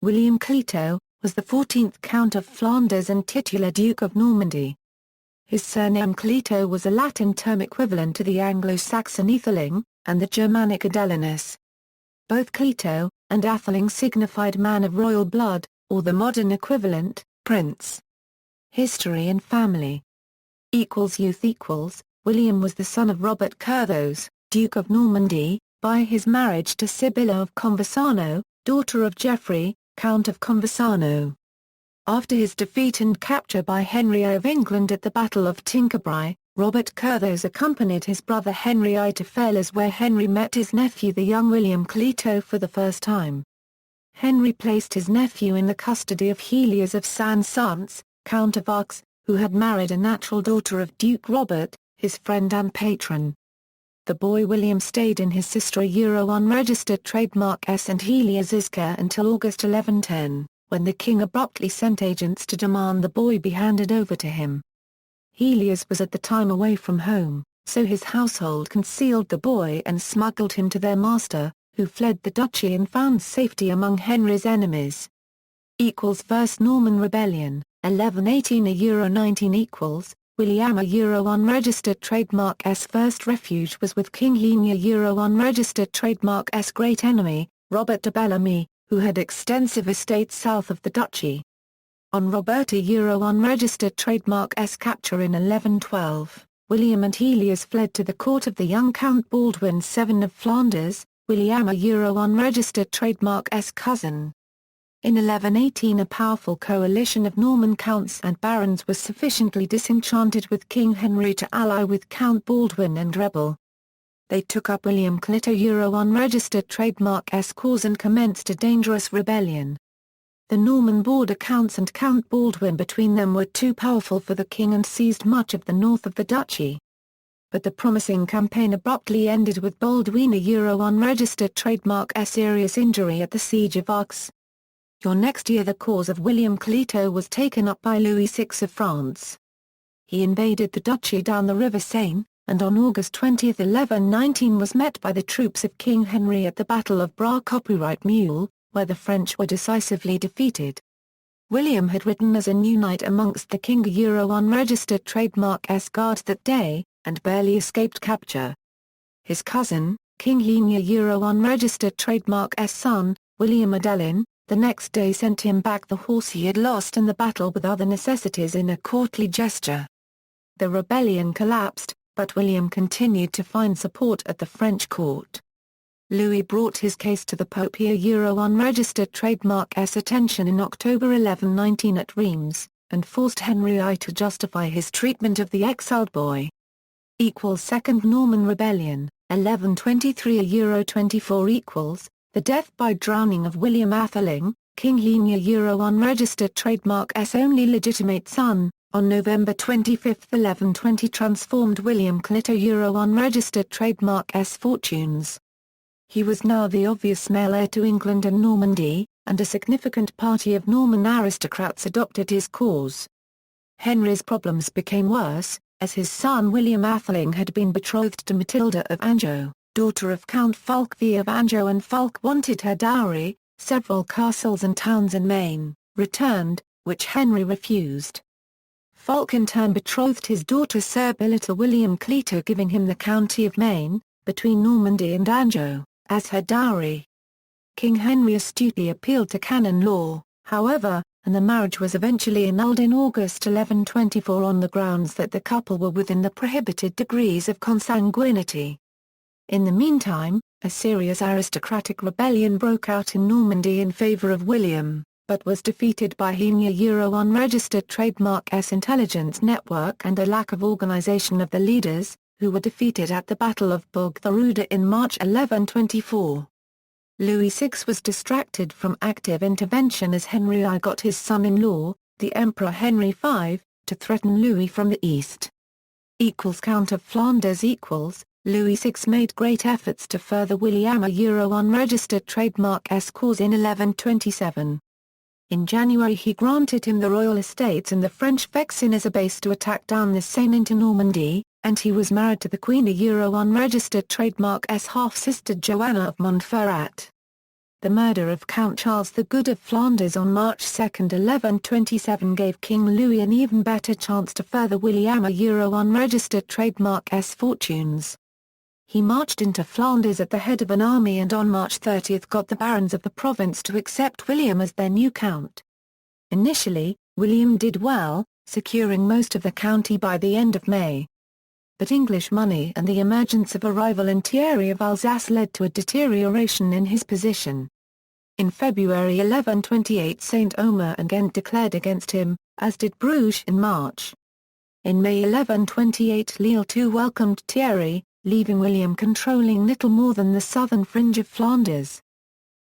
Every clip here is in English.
William Clito, was the 14th Count of Flanders and titular Duke of Normandy. His surname Clito was a Latin term equivalent to the Anglo-Saxon Aetheling, and the Germanic Adelinus. Both Clito and Atheling signified man of royal blood, or the modern equivalent, prince. History and family. Youth. William was the son of Robert Curthose, Duke of Normandy, by his marriage to Sibylla of Conversano, daughter of Geoffrey, Count of Conversano. After his defeat and capture by Henry I of England at the Battle of Tinkerbry, Robert Curthose accompanied his brother Henry I to Flanders, where Henry met his nephew the young William Clito for the first time. Henry placed his nephew in the custody of Helias of Saint-Saëns, Count of Arques, who had married a natural daughter of Duke Robert, his friend and patron. The boy William stayed in his sister unregistered trademark S and Helias's care until August 1110, when the king abruptly sent agents to demand the boy be handed over to him. Helias was at the time away from home, so his household concealed the boy and smuggled him to their master, who fled the duchy and found safety among Henry's enemies. First Norman Rebellion, 1118 William unregistered trademark S. First refuge was with King Henry unregistered trademark S. great enemy, Robert de Bellamy, who had extensive estates south of the duchy. On Robert unregistered trademark S. capture in 1112, William and Helias fled to the court of the young Count Baldwin VII of Flanders, William unregistered trademark S. cousin. In 1118 a powerful coalition of Norman counts and barons was sufficiently disenchanted with King Henry to ally with Count Baldwin and rebel. They took up William Clito unregistered trademark S cause and commenced a dangerous rebellion. The Norman border counts and Count Baldwin between them were too powerful for the king and seized much of the north of the duchy. But the promising campaign abruptly ended with Baldwin unregistered trademark S serious injury at the siege of Arques. Next year the cause of William Clito was taken up by Louis VI of France. He invaded the duchy down the river Seine, and on August 20, 1119 was met by the troops of King Henry at the Battle of Bras Copyright Mule, where the French were decisively defeated. William had ridden as a new knight amongst the King unregistered trademark S guards that day, and barely escaped capture. His cousin, King Henry unregistered trademark S son, William Adeline, the next day sent him back the horse he had lost in the battle with other necessities in a courtly gesture. The rebellion collapsed, but William continued to find support at the French court. Louis brought his case to the Pope unregistered trademark S attention in October 1119 at Reims, and forced Henry I to justify his treatment of the exiled boy. Second Norman Rebellion, 1123-24 The death by drowning of William Atheling, King Henry unregistered trademark S only legitimate son, on November 25, 1120 transformed William Clito unregistered trademark S fortunes. He was now the obvious male heir to England and Normandy, and a significant party of Norman aristocrats adopted his cause. Henry's problems became worse, as his son William Atheling had been betrothed to Matilda of Anjou, daughter of Count Fulk V of Anjou, and Fulk wanted her dowry, several castles and towns in Maine, returned, which Henry refused. Fulk in turn betrothed his daughter Sibylla to William Clito, giving him the county of Maine, between Normandy and Anjou, as her dowry. King Henry astutely appealed to canon law, however, and the marriage was eventually annulled in August 1124 on the grounds that the couple were within the prohibited degrees of consanguinity. In the meantime, a serious aristocratic rebellion broke out in Normandy in favor of William, but was defeated by Henry unregistered trademark S intelligence network and a lack of organization of the leaders, who were defeated at the Battle of Bourg-the-Rouda in March 1124. Louis VI was distracted from active intervention as Henry I got his son-in-law, the Emperor Henry V, to threaten Louis from the east. Count of Flanders Louis VI made great efforts to further William unregistered trademark S cause in 1127. In January he granted him the royal estates and the French Vexin as a base to attack down the Seine into Normandy, and he was married to the Queen unregistered trademark S half-sister Joanna of Montferrat. The murder of Count Charles the Good of Flanders on March 2, 1127 gave King Louis an even better chance to further William unregistered trademark's fortunes. He marched into Flanders at the head of an army and on March 30 got the barons of the province to accept William as their new count. Initially, William did well, securing most of the county by the end of May. But English money and the emergence of a rival in Thierry of Alsace led to a deterioration in his position. In February 1128 Saint-Omer and Ghent declared against him, as did Bruges in March. In May 1128 Lille too welcomed Thierry, leaving William controlling little more than the southern fringe of Flanders.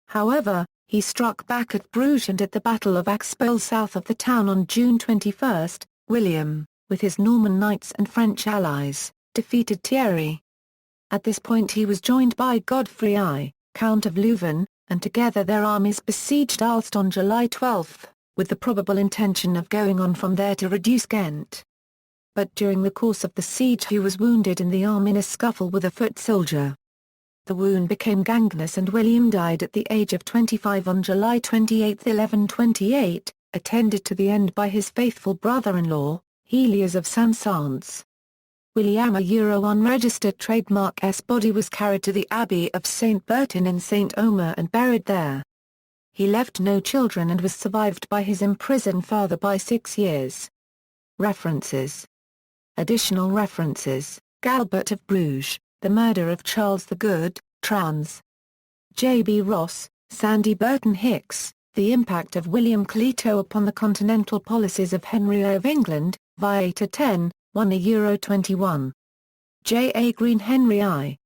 However, he struck back at Bruges and at the Battle of Axpel south of the town on June 21, William, with his Norman knights and French allies, defeated Thierry. At this point he was joined by Godfrey I, Count of Leuven, and together their armies besieged Aalst on July 12, with the probable intention of going on from there to reduce Ghent. But during the course of the siege he was wounded in the arm in a scuffle with a foot soldier. The wound became gangrenous and William died at the age of 25 on July 28, 1128, attended to the end by his faithful brother-in-law, Helias of Saint-Saëns. William unregistered trademark's body was carried to the Abbey of St. Bertin in Saint-Omer and buried there. He left no children and was survived by his imprisoned father by 6 years. References. Additional references: Galbert of Bruges, The Murder of Charles the Good, trans. J. B. Ross, Sandy Burton Hicks, The Impact of William Clito upon the Continental Policies of Henry I of England, Viata 10, 1 Euro 21. J. A. Green Henry I.